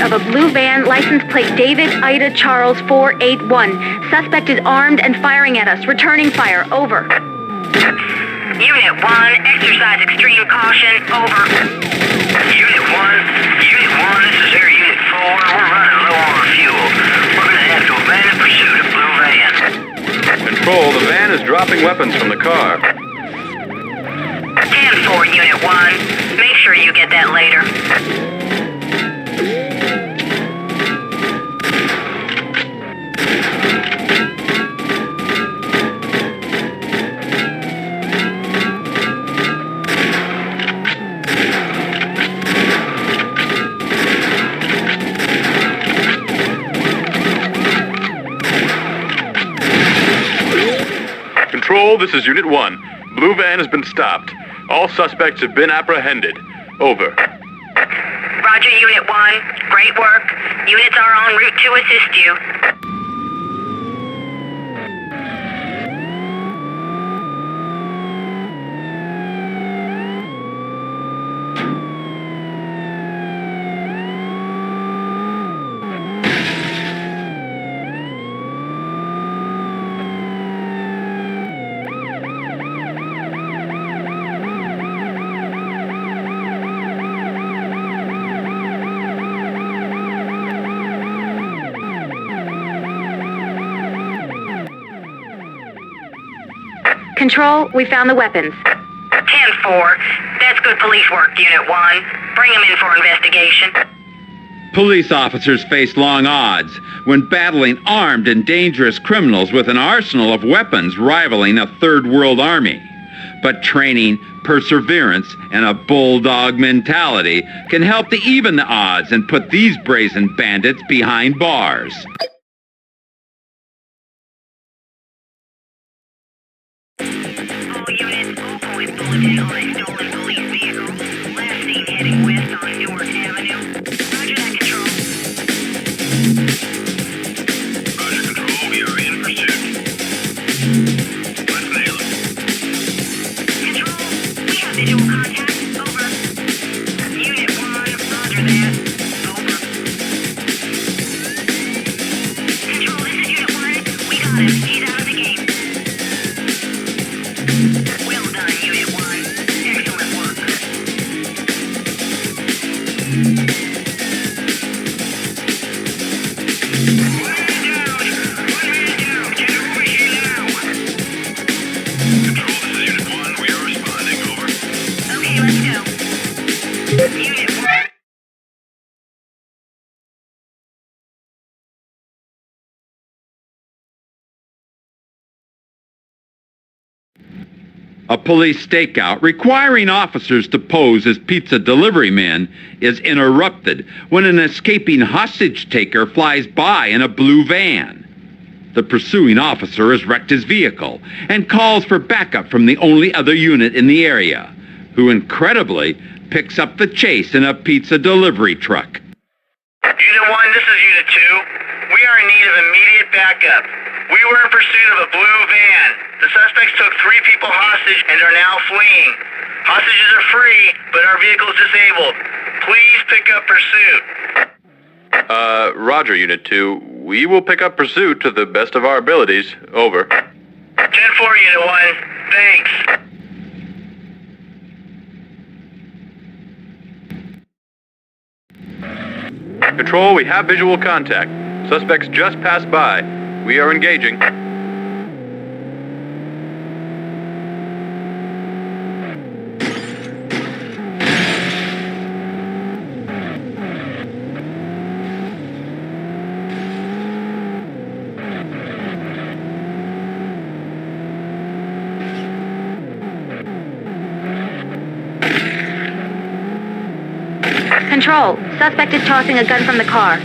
of a blue van, license plate David Ida Charles 481. Suspect is armed and firing at us. Returning fire. Over. Unit 1, exercise extreme caution. Over. Unit 1, this is Air Unit 4. We're running low on fuel. We're gonna have to abandon pursuit of blue van. Control, the van is dropping weapons from the car. 10-4, Unit 1. Make sure you get that later. Control, this is Unit 1. Blue van has been stopped. All suspects have been apprehended. Over. Roger, Unit 1. Great work. Units are en route to assist you. Control, we found the weapons. 10-4. That's good police work, Unit 1. Bring them in for investigation. Police officers face long odds when battling armed and dangerous criminals with an arsenal of weapons rivaling a third world army. But training, perseverance, and a bulldog mentality can help to even the odds and put these brazen bandits behind bars. All units, all points bulletin on a stolen police vehicle. Last seen heading west on Newark Avenue. Roger that, Control. Roger, Control. We are in pursuit. Let's nail it. Control, we have visual contact. Over. Unit 1, roger that. Over. Control, this is Unit 1. We got him. He's out of the game. Well done, Unit 1. Excellent work. One man down. Get over here now. Control, this is Unit 1. We are responding. Over. Okay, let's go. Unit 1. A police stakeout requiring officers to pose as pizza delivery men is interrupted when an escaping hostage taker flies by in a blue van. The pursuing officer has wrecked his vehicle and calls for backup from the only other unit in the area, who incredibly picks up the chase in a pizza delivery truck. Unit 1, this is Unit 2. We are in need of immediate backup. We were in pursuit of a blue van. The suspects took 3 people hostage and are now fleeing. Hostages are free, but our vehicle is disabled. Please pick up pursuit. Roger, Unit 2. We will pick up pursuit to the best of our abilities. Over. 10-4, Unit 1. Thanks. Control, we have visual contact. Suspects just passed by. We are engaging. Control, suspect is tossing a gun from the car.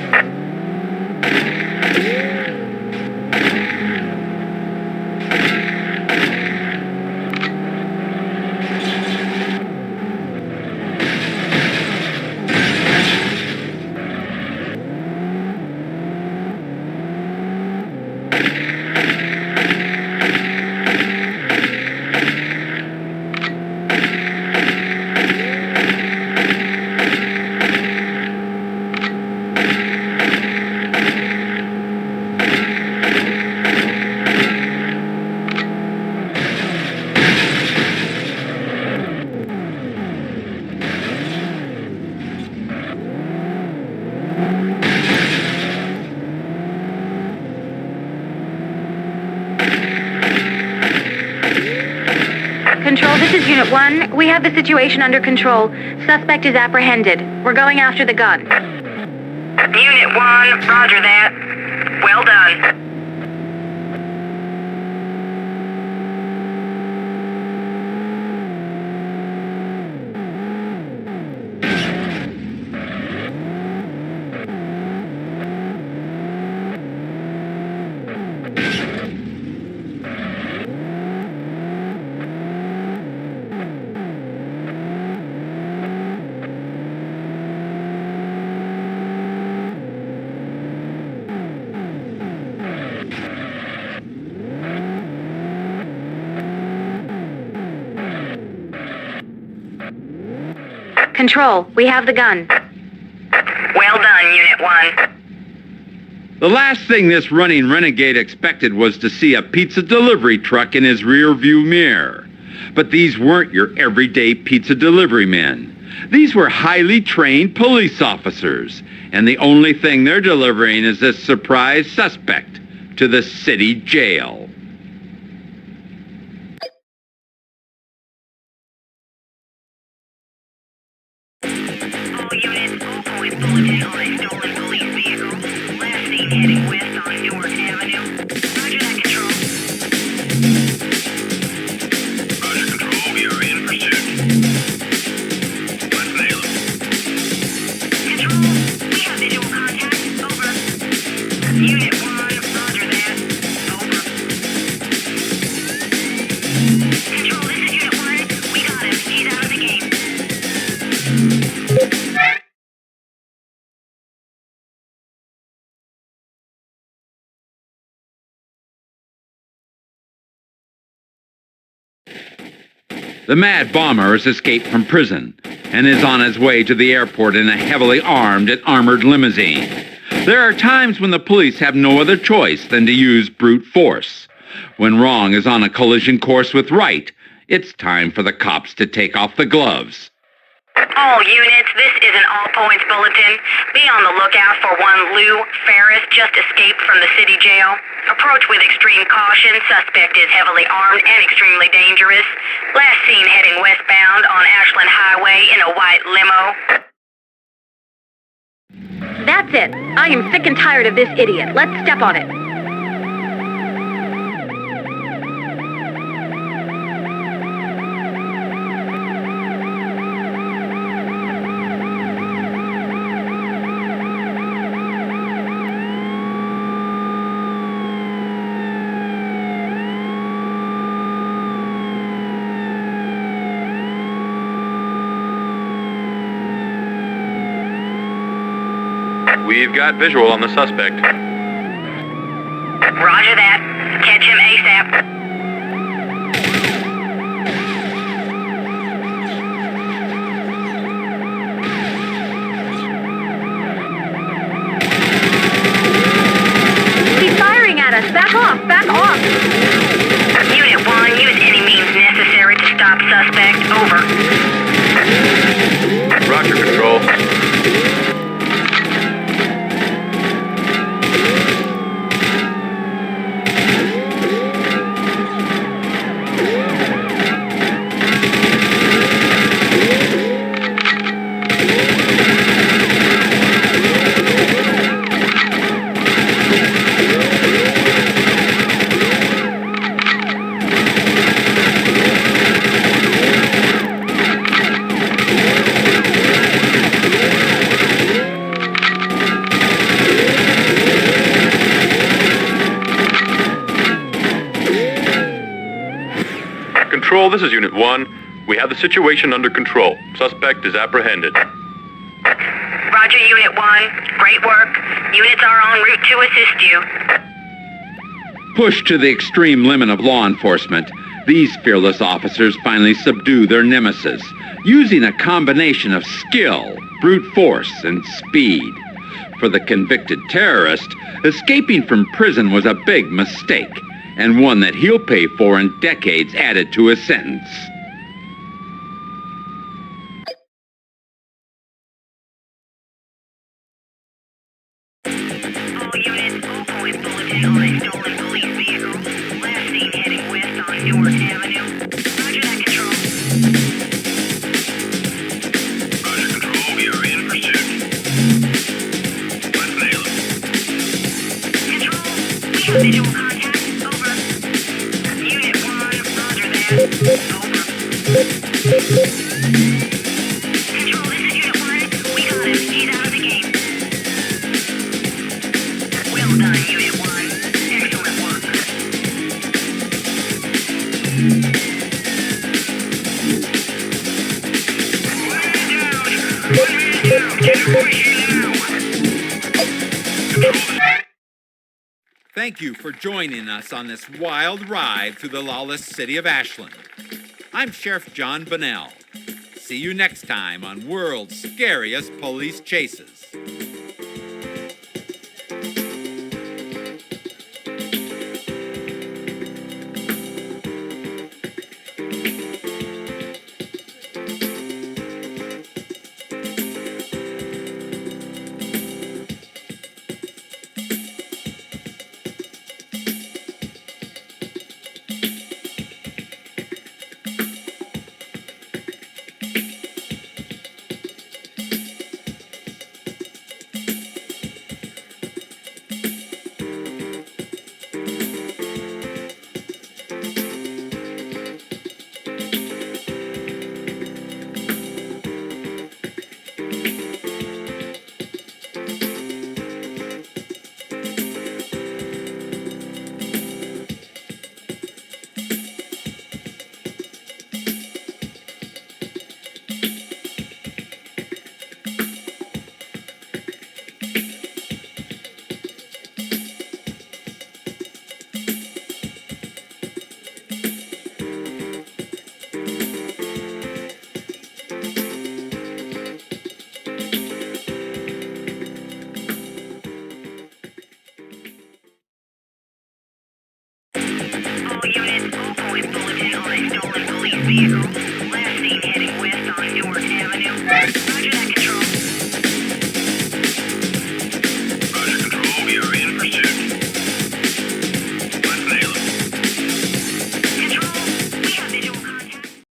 is Unit 1. We have the situation under control. Suspect is apprehended. We're going after the gun. Unit 1, roger that. Well done. Control, we have the gun. Well done, Unit 1. The last thing this running renegade expected was to see a pizza delivery truck in his rearview mirror. But these weren't your everyday pizza delivery men. These were highly trained police officers, and the only thing they're delivering is this surprise suspect to the city jail. All units, all points bulletin on a stolen police vehicle. Last seen heading west on Newark Avenue. Roger that, Control. Roger, Control. We are in pursuit. Let's nail him. Control, we have visual contact. Over. Unit 1, roger that. Over. Control, this is Unit 1. We got him. He's out of the game. The Mad Bomber has escaped from prison and is on his way to the airport in a heavily armed and armored limousine. There are times when the police have no other choice than to use brute force. When wrong is on a collision course with right, it's time for the cops to take off the gloves. All units, this is an all-points bulletin. Be on the lookout for one Lou Ferris, just escaped from the city jail. Approach with extreme caution. Suspect is heavily armed and extremely dangerous. Last seen heading westbound on Ashland Highway in a white limo. That's it. I am sick and tired of this idiot. Let's step on it. We've got visual on the suspect. Roger that. Catch him ASAP. He's firing at us. Back off. Back off. Unit 1, use any means necessary to stop suspect. Over. Roger, Control. Control, this is Unit 1. We have the situation under control. Suspect is apprehended. Roger, Unit 1. Great work. Units are en route to assist you. Pushed to the extreme limit of law enforcement, these fearless officers finally subdue their nemesis, using a combination of skill, brute force, and speed. For the convicted terrorist, escaping from prison was a big mistake, and one that he'll pay for in decades added to his sentence. All units, all points bulletin on a stolen police vehicle. Last seen heading west on Newark Avenue. Roger that, Control. Visual contact. Over. Unit 1, roger that. Over. Control, this is Unit 1. We got him. He's out of the game. Well done, Unit 1. Excellent work. One man down. Get over here now. Thank you for joining us on this wild ride through the lawless city of Ashland. I'm Sheriff John Bunnell. See you next time on World's Scariest Police Chases.